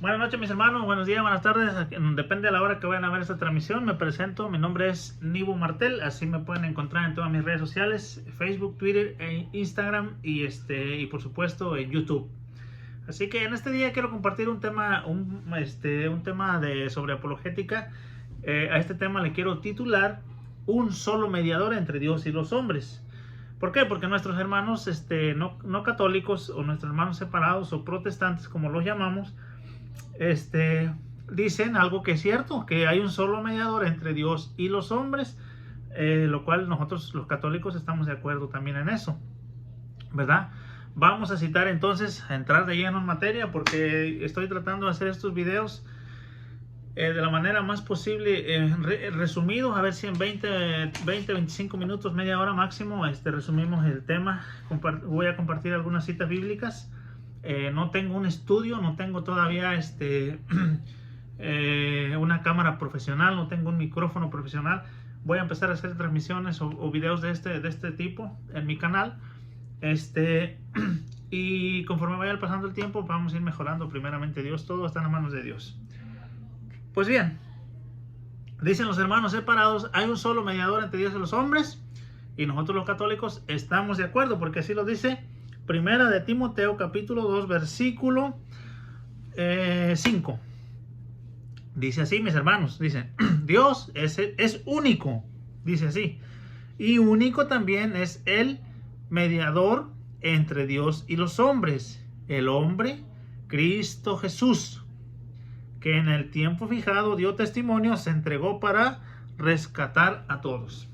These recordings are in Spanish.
Buenas noches mis hermanos, buenos días, buenas tardes, depende de la hora que vayan a ver esta transmisión. Me presento, mi nombre es Nivo Martel, así me pueden encontrar en todas mis redes sociales, Facebook, Twitter, Instagram y por supuesto en YouTube. Así que en este día quiero compartir un tema, sobre apologética. A este tema le quiero titular un solo mediador entre Dios y los hombres. ¿Por qué? Porque nuestros hermanos no católicos o nuestros hermanos separados o protestantes, como los llamamos, dicen algo que es cierto, que hay un solo mediador entre Dios y los hombres, lo cual nosotros los católicos estamos de acuerdo también en eso, ¿verdad? Vamos a citar entonces, a entrar de lleno en materia, porque estoy tratando de hacer estos videos de la manera más posible, resumidos, a ver si en 25 minutos, media hora máximo, resumimos el tema. Voy a compartir algunas citas bíblicas. No tengo un estudio, no tengo todavía una cámara profesional, no tengo un micrófono profesional. Voy a empezar a hacer transmisiones o videos de este tipo en mi canal. Y conforme vaya pasando el tiempo, vamos a ir mejorando. Primeramente Dios, todo está en las manos de Dios. Pues bien, dicen los hermanos separados, hay un solo mediador entre Dios y los hombres, y nosotros los católicos estamos de acuerdo, porque así lo dice Primera de Timoteo capítulo 2 versículo 5. Dice así, mis hermanos, dice, Dios es único, dice así, y único también es el mediador entre Dios y los hombres, el hombre Cristo Jesús, que en el tiempo fijado dio testimonio, se entregó para rescatar a todos.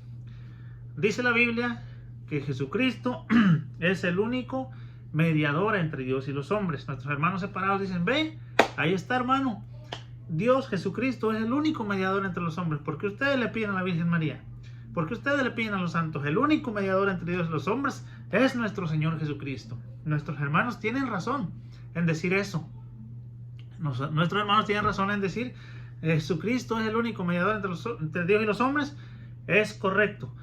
Dice la Biblia que Jesucristo es el único mediador entre Dios y los hombres. Nuestros hermanos separados dicen, ve, ahí está, hermano, Dios Jesucristo es el único mediador entre los hombres. Porque ustedes le piden a la Virgen María, porque ustedes le piden a los santos, el único mediador entre Dios y los hombres es nuestro Señor Jesucristo. Nuestros hermanos tienen razón en decir eso. Nuestros hermanos tienen razón en decir Jesucristo es el único mediador entre Dios y los hombres. Es correcto,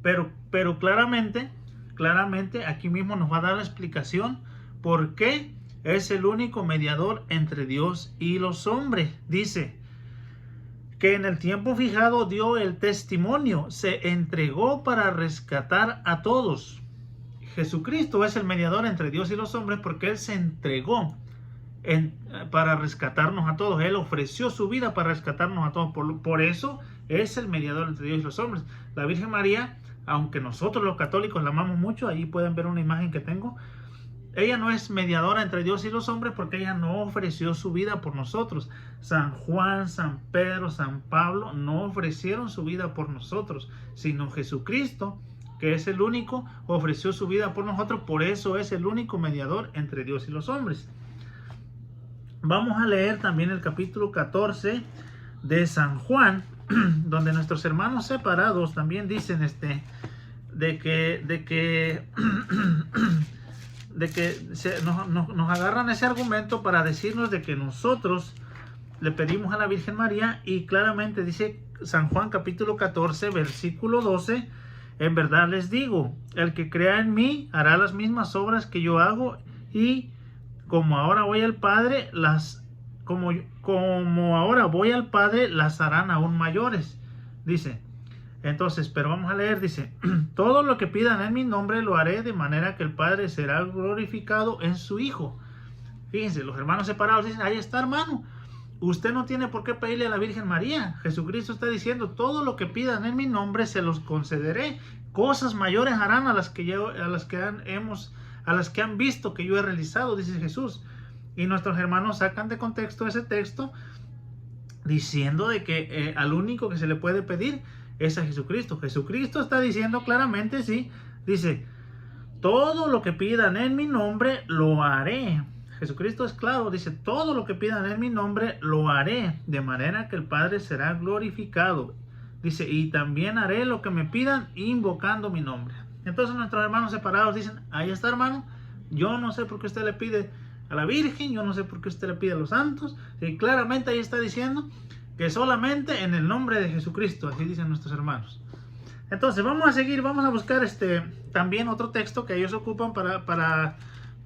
pero claramente aquí mismo nos va a dar la explicación por qué es el único mediador entre Dios y los hombres. Dice que en el tiempo fijado dio el testimonio, se entregó para rescatar a todos. Jesucristo es el mediador entre Dios y los hombres porque Él se entregó para rescatarnos a todos. Él ofreció su vida para rescatarnos a todos. Por eso es el mediador entre Dios y los hombres. La Virgen María, aunque nosotros los católicos la amamos mucho, ahí pueden ver una imagen que tengo, ella no es mediadora entre Dios y los hombres porque ella no ofreció su vida por nosotros. San Juan, San Pedro, San Pablo no ofrecieron su vida por nosotros, sino Jesucristo, que es el único, ofreció su vida por nosotros. Por eso es el único mediador entre Dios y los hombres. Vamos a leer también el capítulo 14 de Juan, donde nuestros hermanos separados también dicen de que nos agarran ese argumento para decirnos de que nosotros le pedimos a la Virgen María, y claramente dice San Juan capítulo 14 versículo 12, en verdad les digo, el que crea en mí hará las mismas obras que yo hago, y como ahora voy al Padre, las harán aún mayores. Dice, entonces, pero vamos a leer, dice, todo lo que pidan en mi nombre lo haré, de manera que el Padre será glorificado en su Hijo. Fíjense, los hermanos separados dicen, ahí está, hermano, usted no tiene por qué pedirle a la Virgen María. Jesucristo está diciendo, todo lo que pidan en mi nombre se los concederé. Cosas mayores harán a las que han visto que yo he realizado, dice Jesús. Y nuestros hermanos sacan de contexto ese texto diciendo de que al único que se le puede pedir es a Jesucristo. Jesucristo está diciendo claramente, sí, dice, todo lo que pidan en mi nombre lo haré. Jesucristo es claro, dice, todo lo que pidan en mi nombre lo haré, de manera que el Padre será glorificado. Dice, y también haré lo que me pidan invocando mi nombre. Entonces nuestros hermanos separados dicen, ahí está, hermano, yo no sé por qué usted le pide a la Virgen, yo no sé por qué usted le pide a los santos. Y claramente ahí está diciendo que solamente en el nombre de Jesucristo, así dicen nuestros hermanos. Entonces vamos a seguir, vamos a buscar también otro texto que ellos ocupan para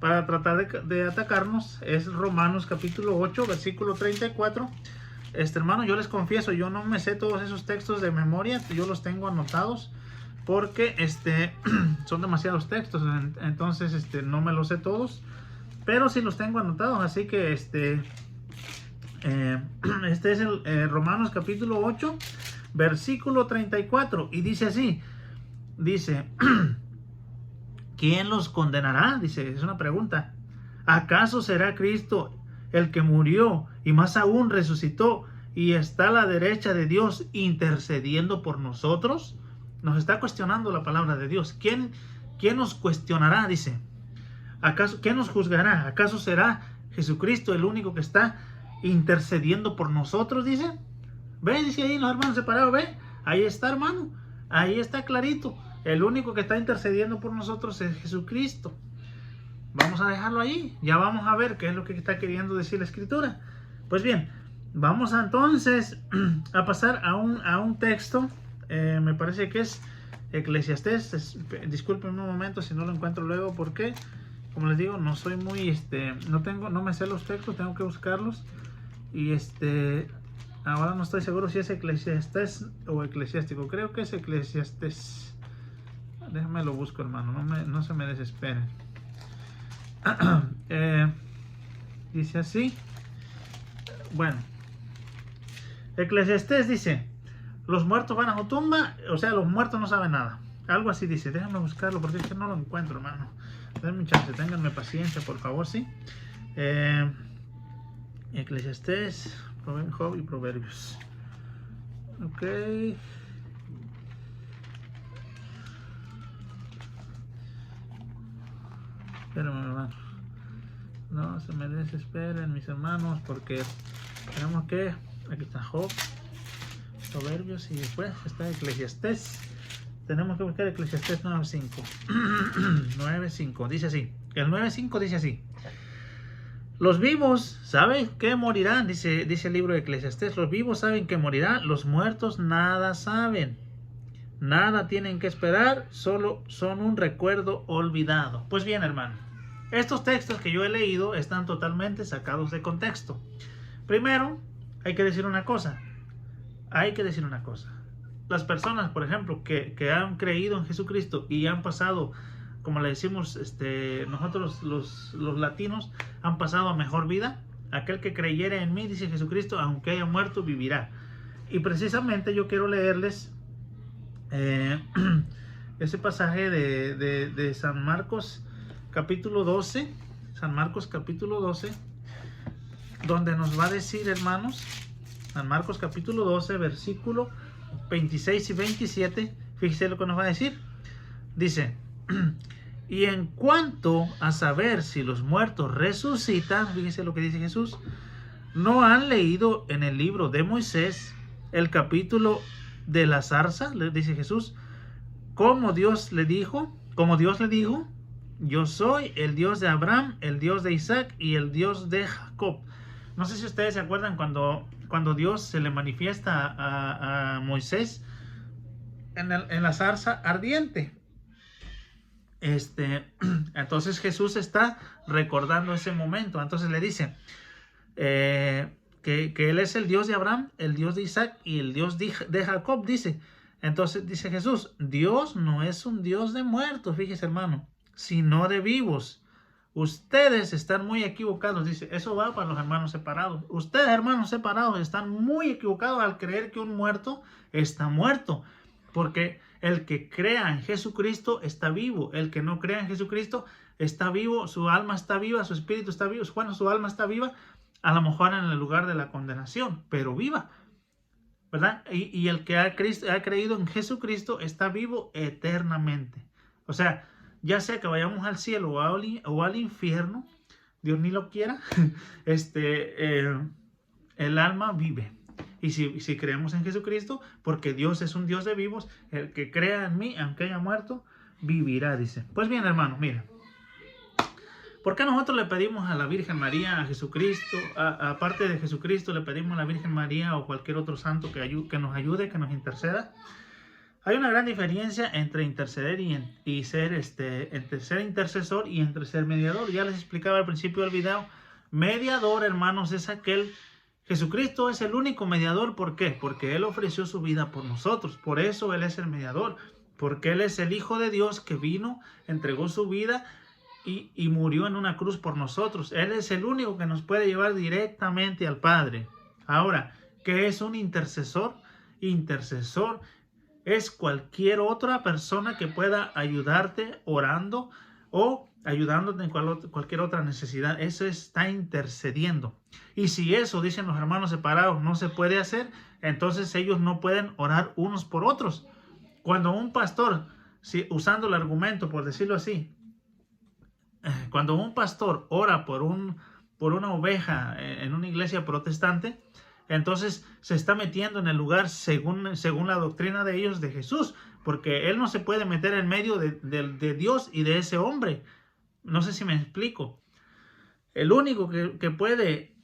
para tratar de atacarnos es Romanos capítulo 8, versículo 34. Hermano, yo les confieso, yo no me sé todos esos textos de memoria, yo los tengo anotados porque son demasiados textos, entonces no me los sé todos, pero sí los tengo anotados, así que este es el Romanos capítulo 8, versículo 34, y dice así, dice, ¿quién los condenará? Dice, es una pregunta. ¿Acaso será Cristo el que murió y más aún resucitó y está a la derecha de Dios intercediendo por nosotros? Nos está cuestionando la palabra de Dios. ¿Quién nos cuestionará? Dice, ¿acaso quién nos juzgará? ¿Acaso será Jesucristo el único que está intercediendo por nosotros? Dice, ve, dice ahí los hermanos separados, ve, ahí está, hermano, ahí está clarito. El único que está intercediendo por nosotros es Jesucristo. Vamos a dejarlo ahí. Ya vamos a ver qué es lo que está queriendo decir la Escritura. Pues bien, vamos entonces a pasar a un texto. Me parece que es Eclesiastés. Disculpen un momento si no lo encuentro luego, porque, como les digo, no soy muy, no me sé los textos, tengo que buscarlos. Y ahora no estoy seguro si es Eclesiastés o Eclesiástico. Creo que es Eclesiastés. Déjame lo busco, hermano, no se me desesperen. Dice así. Bueno, Eclesiastés dice, los muertos van a su tumba, o sea, los muertos no saben nada. Algo así dice, déjame buscarlo porque es que no lo encuentro, hermano. Denme un chance, ténganme paciencia, por favor, sí. Eclesiastés, Job y Proverbios. Ok. Espérenme, hermano. No se me desesperen, mis hermanos, porque tenemos que... Aquí está Job, Proverbios y después está Eclesiastés. Tenemos que buscar Eclesiastés 9.5. 9.5, dice así. El 9.5 dice así. Los vivos saben que morirán, dice el libro de Eclesiastés. Los vivos saben que morirán, los muertos nada saben. Nada tienen que esperar, solo son un recuerdo olvidado. Pues bien, hermano, estos textos que yo he leído están totalmente sacados de contexto. Primero, hay que decir una cosa. Las personas, por ejemplo, que han creído en Jesucristo y han pasado, como le decimos nosotros los latinos, han pasado a mejor vida. Aquel que creyere en mí, dice Jesucristo, aunque haya muerto, vivirá. Y precisamente yo quiero leerles ese pasaje de San Marcos capítulo 12, San Marcos capítulo 12, donde nos va a decir, hermanos, San Marcos capítulo 12, versículo 26 y 27, fíjese lo que nos va a decir. Dice, y en cuanto a saber si los muertos resucitan, fíjese lo que dice Jesús, ¿no han leído en el libro de Moisés el capítulo de la zarza? Le dice Jesús, como Dios le dijo, yo soy el Dios de Abraham, el Dios de Isaac y el Dios de Jacob. No sé si ustedes se acuerdan cuando Dios se le manifiesta a Moisés en la zarza ardiente. Entonces Jesús está recordando ese momento. Entonces le dice que Él es el Dios de Abraham, el Dios de Isaac y el Dios de Jacob, dice. Entonces dice Jesús, Dios no es un Dios de muertos, fíjese, hermano, sino de vivos. Ustedes están muy equivocados, dice. Eso va para los hermanos separados. Ustedes, hermanos separados, están muy equivocados al creer que un muerto está muerto. Porque el que crea en Jesucristo está vivo. El que no crea en Jesucristo está vivo. Su alma está viva, su espíritu está vivo. Bueno, su alma está viva, a lo mejor en el lugar de la condenación, pero viva, ¿verdad? Y el que ha creído en Jesucristo está vivo eternamente. O sea, ya sea que vayamos al cielo o al infierno, Dios ni lo quiera, el alma vive. Y si creemos en Jesucristo, porque Dios es un Dios de vivos, el que crea en mí, aunque haya muerto, vivirá, dice. Pues bien, hermanos, miren. ¿Por qué nosotros le pedimos a la Virgen María, a Jesucristo, aparte de Jesucristo, le pedimos a la Virgen María o cualquier otro santo que nos ayude, que nos interceda? Hay una gran diferencia entre interceder y ser, entre ser intercesor y entre ser mediador. Ya les explicaba al principio del video. Mediador, hermanos, es aquel... Jesucristo es el único mediador. ¿Por qué? Porque Él ofreció su vida por nosotros. Por eso Él es el mediador. Porque Él es el Hijo de Dios que vino, entregó su vida y murió en una cruz por nosotros. Él es el único que nos puede llevar directamente al Padre. Ahora, ¿qué es un intercesor? Intercesor es cualquier otra persona que pueda ayudarte orando o ayudándote en cualquier otra necesidad. Eso está intercediendo. Y si eso, dicen los hermanos separados, no se puede hacer, entonces ellos no pueden orar unos por otros. Cuando un pastor, usando el argumento, por decirlo así, cuando un pastor ora por una oveja en una iglesia protestante, entonces se está metiendo en el lugar según la doctrina de ellos de Jesús, porque Él no se puede meter en medio de Dios y de ese hombre. No sé si me explico. El único que puede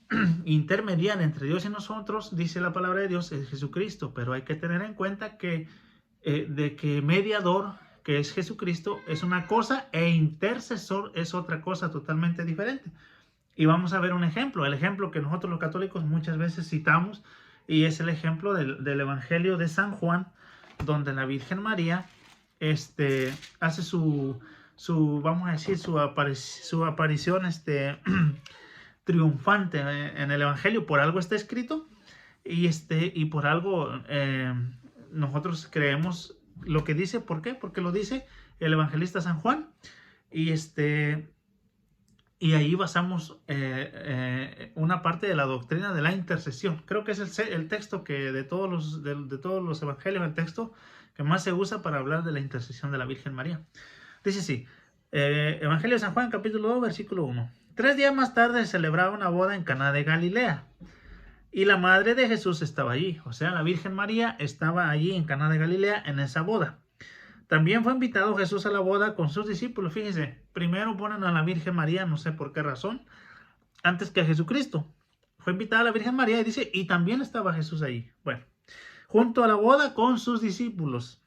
intermediar entre Dios y nosotros, dice la palabra de Dios, es Jesucristo. Pero hay que tener en cuenta que mediador, que es Jesucristo, es una cosa e intercesor es otra cosa totalmente diferente. Y vamos a ver un ejemplo, el ejemplo que nosotros los católicos muchas veces citamos, y es el ejemplo del Evangelio de San Juan, donde la Virgen María hace su vamos a decir, su aparición triunfante en el Evangelio. Por algo está escrito, y por algo nosotros creemos lo que dice. ¿Por qué? Porque lo dice el evangelista San Juan, y ahí basamos una parte de la doctrina de la intercesión. Creo que es el texto que de todos los evangelios, el texto que más se usa para hablar de la intercesión de la Virgen María. Dice así, Evangelio de San Juan, capítulo 2, versículo 1. 3 días más tarde se celebraba una boda en Caná de Galilea, y la madre de Jesús estaba allí. O sea, la Virgen María estaba allí en Caná de Galilea en esa boda. También fue invitado Jesús a la boda con sus discípulos. Fíjese, primero ponen a la Virgen María, no sé por qué razón, antes que a Jesucristo. Fue invitada a la Virgen María y dice, y también estaba Jesús allí. Bueno, junto a la boda con sus discípulos.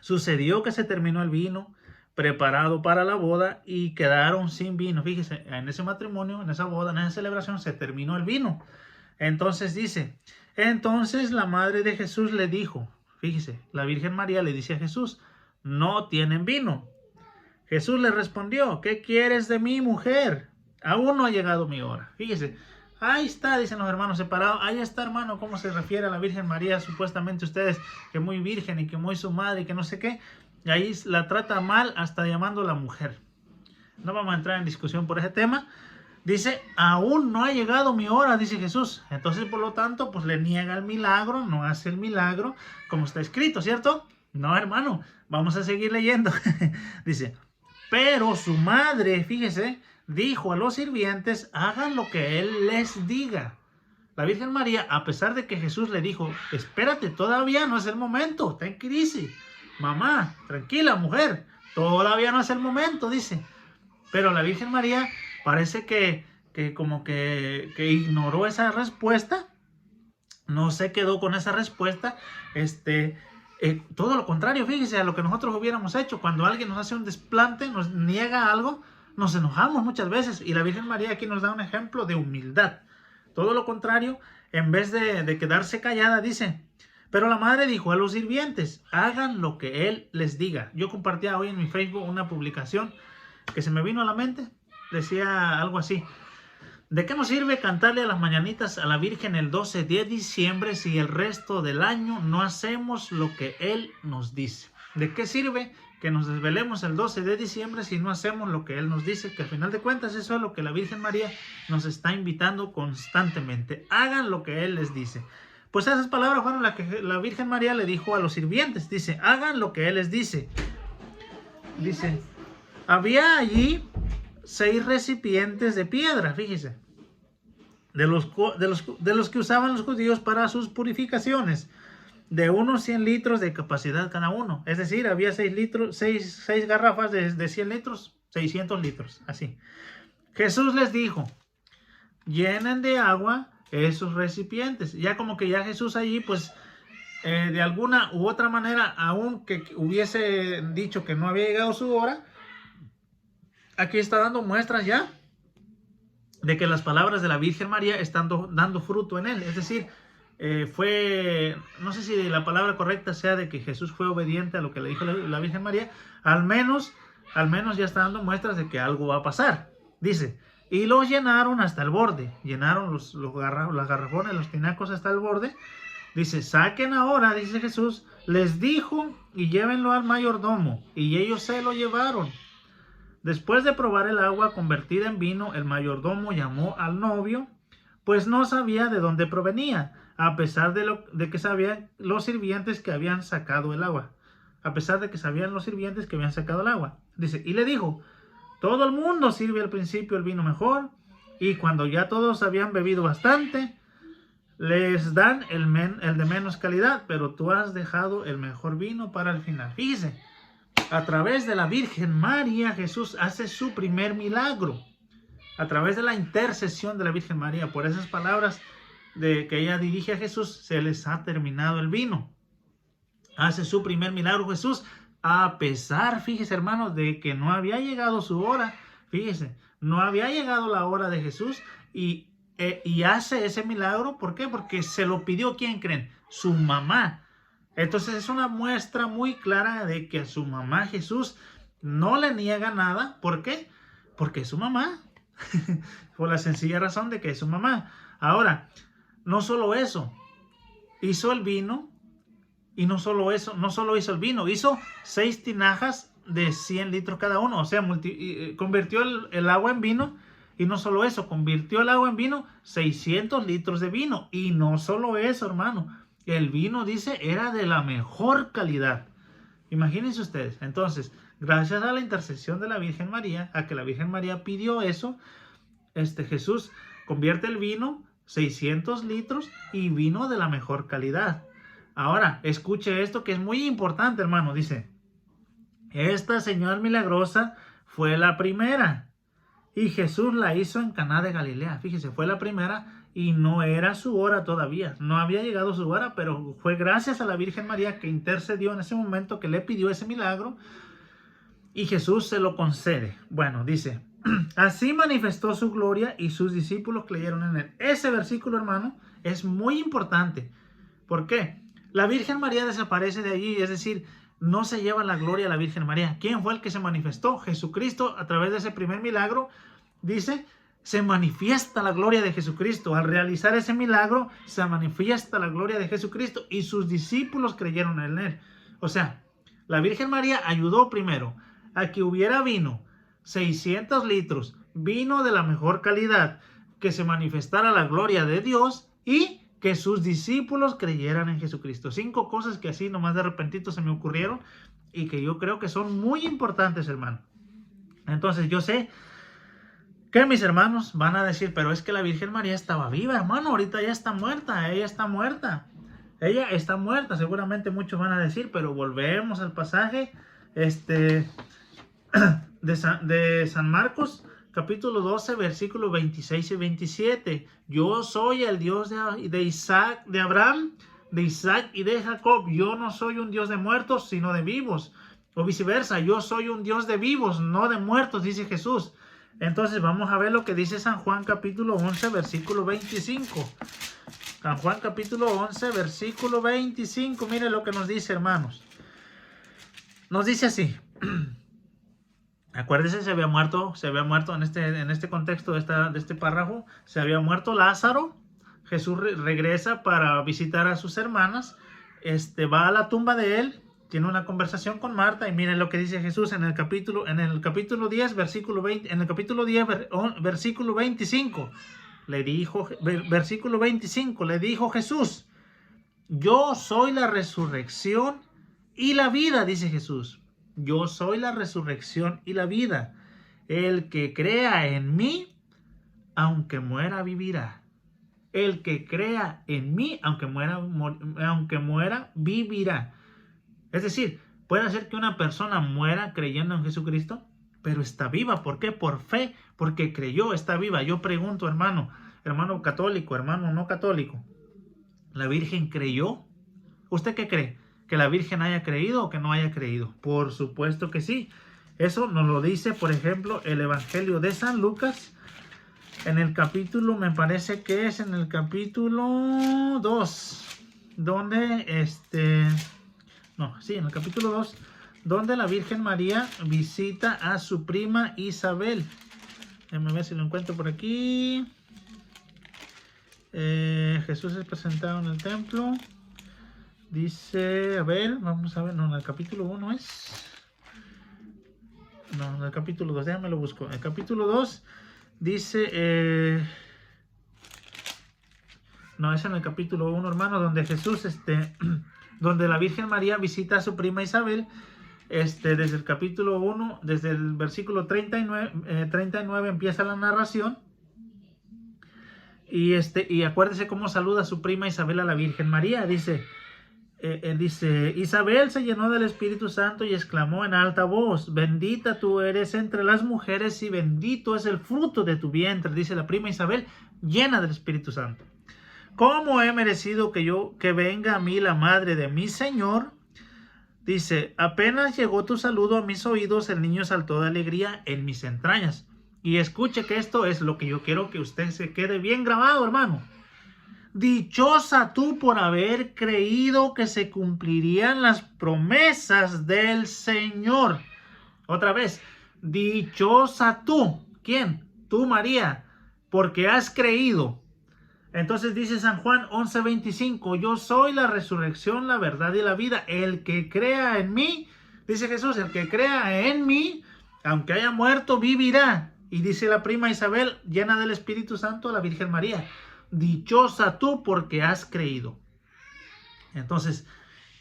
Sucedió que se terminó el vino preparado para la boda y quedaron sin vino. Fíjese, en ese matrimonio, en esa boda, en esa celebración, se terminó el vino. Entonces dice, entonces la madre de Jesús le dijo, fíjese, la Virgen María le dice a Jesús, no tienen vino. Jesús le respondió, ¿qué quieres de mí, mujer? Aún no ha llegado mi hora. Fíjese, ahí está, dicen los hermanos separados, ahí está, hermano, cómo se refiere a la Virgen María, supuestamente ustedes, que muy virgen y que muy su madre y que no sé qué, y ahí la trata mal hasta llamándola mujer. No vamos a entrar en discusión por ese tema. Dice, aún no ha llegado mi hora, dice Jesús. Entonces, por lo tanto, pues le niega el milagro, no hace el milagro, como está escrito, ¿cierto? No, hermano, vamos a seguir leyendo. Dice, pero su madre, fíjese, dijo a los sirvientes, hagan lo que él les diga. La Virgen María, a pesar de que Jesús le dijo, espérate, todavía no es el momento, está en crisis. Mamá, tranquila, mujer, todavía no es el momento, dice. Pero la Virgen María parece que como que ignoró esa respuesta, no se quedó con esa respuesta, todo lo contrario, fíjese, a lo que nosotros hubiéramos hecho. Cuando alguien nos hace un desplante, nos niega algo, nos enojamos muchas veces, y la Virgen María aquí nos da un ejemplo de humildad. Todo lo contrario, en vez de quedarse callada, dice, pero la madre dijo a los sirvientes, hagan lo que él les diga. Yo compartía hoy en mi Facebook una publicación que se me vino a la mente, decía algo así, ¿de qué nos sirve cantarle a las mañanitas a la Virgen el 12 de diciembre si el resto del año no hacemos lo que Él nos dice? ¿De qué sirve que nos desvelemos el 12 de diciembre si no hacemos lo que Él nos dice? Que al final de cuentas eso es lo que la Virgen María nos está invitando constantemente. Hagan lo que Él les dice. Pues esas palabras fueron las que la Virgen María le dijo a los sirvientes. Dice, hagan lo que Él les dice. Dice, había allí 6 recipientes de piedra, fíjese, de los que usaban los judíos para sus purificaciones, de unos 100 litros de capacidad cada uno. Es decir, había 6 garrafas de 100 litros, 600 litros, así. Jesús les dijo, llenen de agua esos recipientes. Ya como que ya Jesús allí, pues, de alguna u otra manera, aunque hubiese dicho que no había llegado su hora, aquí está dando muestras ya de que las palabras de la Virgen María están dando fruto en él. Es decir, no sé si la palabra correcta sea de que Jesús fue obediente a lo que le dijo la Virgen María, al menos ya está dando muestras de que algo va a pasar. Dice, y los llenaron hasta el borde, llenaron las garrafones, los tinacos hasta el borde. Dice, saquen ahora, dice Jesús, les dijo, y llévenlo al mayordomo, y ellos se lo llevaron. Después de probar el agua convertida en vino, el mayordomo llamó al novio, pues no sabía de dónde provenía, a pesar de que sabían los sirvientes que habían sacado el agua. A pesar de que sabían los sirvientes que habían sacado el agua. Dice, y le dijo, todo el mundo sirve al principio el vino mejor, y cuando ya todos habían bebido bastante, les dan el de menos calidad, pero tú has dejado el mejor vino para el final. Fíjese, a través de la Virgen María, Jesús hace su primer milagro. A través de la intercesión de la Virgen María, por esas palabras que ella dirige a Jesús, se les ha terminado el vino. Hace su primer milagro Jesús, a pesar, fíjese hermanos, de que no había llegado su hora. Fíjese, no había llegado la hora de Jesús y hace ese milagro. ¿Por qué? Porque se lo pidió, ¿quién creen? Su mamá. Entonces es una muestra muy clara de que a su mamá Jesús no le niega nada. ¿Por qué? Porque es su mamá. Por la sencilla razón de que es su mamá. Ahora, no solo eso, hizo el vino. Y no solo eso, no solo hizo el vino, hizo 6 tinajas de 100 litros cada uno. O sea, convirtió el agua en vino. Y no solo eso, convirtió el agua en vino, 600 litros de vino. Y no solo eso, hermano. El vino, dice, era de la mejor calidad. Imagínense ustedes. Entonces, gracias a la intercesión de la Virgen María, a que la Virgen María pidió eso, Jesús convierte el vino, 600 litros, y vino de la mejor calidad. Ahora, escuche esto que es muy importante, hermano. Dice, esta señal milagrosa fue la primera. Y Jesús la hizo en Caná de Galilea. Fíjese, fue la primera y no era su hora todavía. No había llegado su hora, pero fue gracias a la Virgen María que intercedió en ese momento, que le pidió ese milagro. Y Jesús se lo concede. Bueno, dice, así manifestó su gloria y sus discípulos creyeron en él. Ese versículo, hermano, es muy importante. ¿Por qué? La Virgen María desaparece de allí, es decir, no se lleva la gloria a la Virgen María. ¿Quién fue el que se manifestó? Jesucristo. A través de ese primer milagro, dice, se manifiesta la gloria de Jesucristo. Al realizar ese milagro, se manifiesta la gloria de Jesucristo y sus discípulos creyeron en él. O sea, la Virgen María ayudó primero a que hubiera vino, 600 litros, vino de la mejor calidad, que se manifestara la gloria de Dios y que sus discípulos creyeran en Jesucristo. 5 cosas que así nomás de repentito se me ocurrieron y que yo creo que son muy importantes, hermano. Entonces yo sé que mis hermanos van a decir, pero es que la Virgen María estaba viva, hermano, ahorita ya está muerta, ella está muerta. Ella está muerta, seguramente muchos van a decir, pero volvemos al pasaje de San Marcos, capítulo 12, versículos 26 y 27. Yo soy el Dios de Isaac, de Abraham, de Isaac y de Jacob. Yo no soy un Dios de muertos, sino de vivos. O viceversa, yo soy un Dios de vivos, no de muertos, dice Jesús. Entonces vamos a ver lo que dice San Juan capítulo 11, versículo 25. San Juan capítulo 11, versículo 25. Mire lo que nos dice, hermanos. Nos dice así. Acuérdense, se había muerto en este contexto de este párrafo, se había muerto Lázaro. Jesús regresa para visitar a sus hermanas. Va a la tumba de él, tiene una conversación con Marta y miren lo que dice Jesús en el capítulo 10, versículo 20, en el capítulo 10, versículo 25. Versículo 25, le dijo Jesús, yo soy la resurrección y la vida, dice Jesús. Yo soy la resurrección y la vida. El que crea en mí, aunque muera, vivirá. El que crea en mí, aunque muera, vivirá. Es decir, puede ser que una persona muera creyendo en Jesucristo, pero está viva. ¿Por qué? Por fe, porque creyó, está viva. Yo pregunto, hermano católico, hermano no católico, ¿la Virgen creyó ¿Usted qué cree? ¿Que la Virgen haya creído o que no haya creído? Por supuesto que sí. Eso nos lo dice, por ejemplo, el Evangelio de San Lucas. En el capítulo, me parece que es en el capítulo 2, donde en el capítulo 2, donde la Virgen María visita a su prima Isabel. Déjame ver si lo encuentro por aquí. Jesús es presentado en el templo. Dice, a ver, vamos a ver, no, en el capítulo 1 es. No, en el capítulo 2, déjame lo busco. En el capítulo 2 dice, no, es en el capítulo 1, hermano, donde Jesús, donde la Virgen María visita a su prima Isabel, desde el capítulo 1, desde el versículo 39 empieza la narración. Y acuérdese cómo saluda a su prima Isabel a la Virgen María. Dice, Isabel se llenó del Espíritu Santo y exclamó en alta voz, bendita tú eres entre las mujeres y bendito es el fruto de tu vientre. Dice la prima Isabel, llena del Espíritu Santo. ¿Cómo he merecido que venga a mí la madre de mi Señor? Dice, apenas llegó tu saludo a mis oídos, el niño saltó de alegría en mis entrañas. Y escuche que esto es lo que yo quiero que usted se quede bien grabado, hermano. Dichosa tú por haber creído que se cumplirían las promesas del Señor. Otra vez, dichosa tú. ¿Quién? Tú, María, porque has creído. Entonces dice San Juan 11:25, yo soy la resurrección, la verdad y la vida. El que crea en mí, dice Jesús, el que crea en mí, aunque haya muerto, vivirá. Y dice la prima Isabel, llena del Espíritu Santo, la Virgen María, dichosa tú porque has creído. Entonces,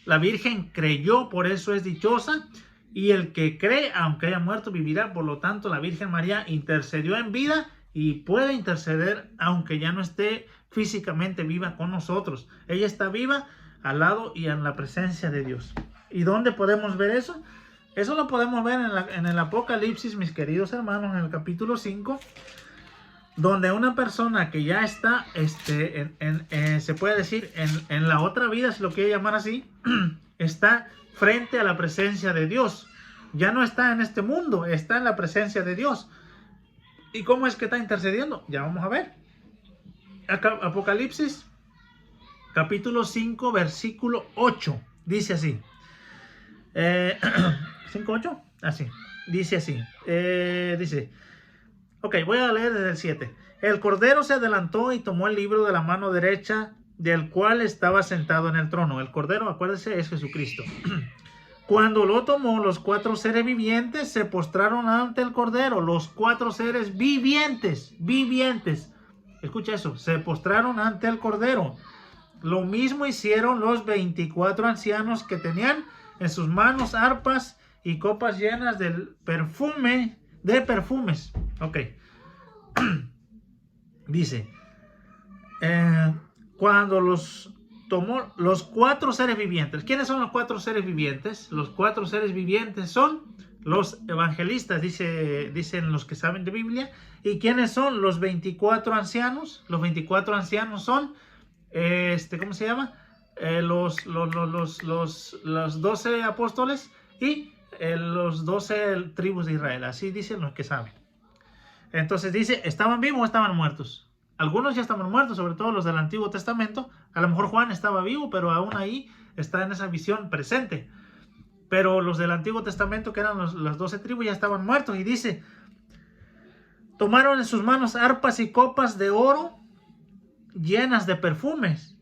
la Virgen creyó, por eso es dichosa. Y el que cree, aunque haya muerto, vivirá. Por lo tanto, la Virgen María intercedió en vida y puede interceder aunque ya no esté físicamente viva con nosotros. Ella está viva al lado y en la presencia de Dios. ¿Y dónde podemos ver eso? Eso lo podemos ver en el Apocalipsis, mis queridos hermanos, en el capítulo 5, donde una persona que ya está, se puede decir, en la otra vida, si lo quiere llamar así, está frente a la presencia de Dios. Ya no está en este mundo, está en la presencia de Dios. ¿Y cómo es que está intercediendo? Ya vamos a ver. Apocalipsis, capítulo 5, versículo 8. Dice así. 5:8. Así. Dice así. Dice. Ok, voy a leer desde el 7. El Cordero se adelantó y tomó el libro de la mano derecha del cual estaba sentado en el trono. El Cordero, acuérdese, es Jesucristo. Cuando lo tomó, los 4 seres vivientes se postraron ante el Cordero. Los 4 seres vivientes. Escucha eso. Se postraron ante el Cordero. Lo mismo hicieron los 24 ancianos que tenían en sus manos arpas y copas llenas de perfumes. Ok. Dice, cuando los tomó los 4 seres vivientes. ¿Quiénes son los 4 seres vivientes? Los 4 seres vivientes son los evangelistas, dicen los que saben de Biblia. ¿Y quiénes son los 24 ancianos? Los 24 ancianos son, ¿cómo se llama? Los 12 apóstoles y los 12 tribus de Israel. Así dicen los que saben. Entonces dice, ¿estaban vivos o estaban muertos? Algunos ya estaban muertos, sobre todo los del Antiguo Testamento. A lo mejor Juan estaba vivo, pero aún ahí está en esa visión presente. Pero los del Antiguo Testamento, que eran las 12 tribus, ya estaban muertos. Y dice, tomaron en sus manos arpas y copas de oro llenas de perfumes.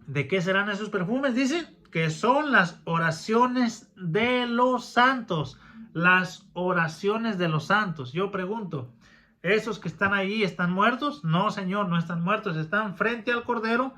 ¿De qué serán esos perfumes? Dice que son las oraciones de los santos. Las oraciones de los santos. Yo pregunto, ¿esos que están allí están muertos? No, Señor, no están muertos. Están frente al Cordero,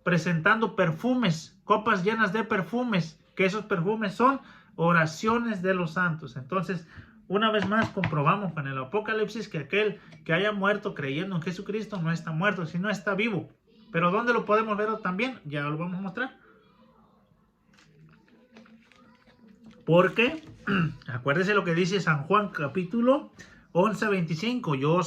presentando perfumes, copas llenas de perfumes, que esos perfumes son oraciones de los santos. Entonces, una vez más comprobamos con el Apocalipsis que aquel que haya muerto creyendo en Jesucristo no está muerto, sino está vivo. Pero ¿dónde lo podemos ver también? Ya lo vamos a mostrar. Porque, acuérdese lo que dice San Juan capítulo 11:25. Yo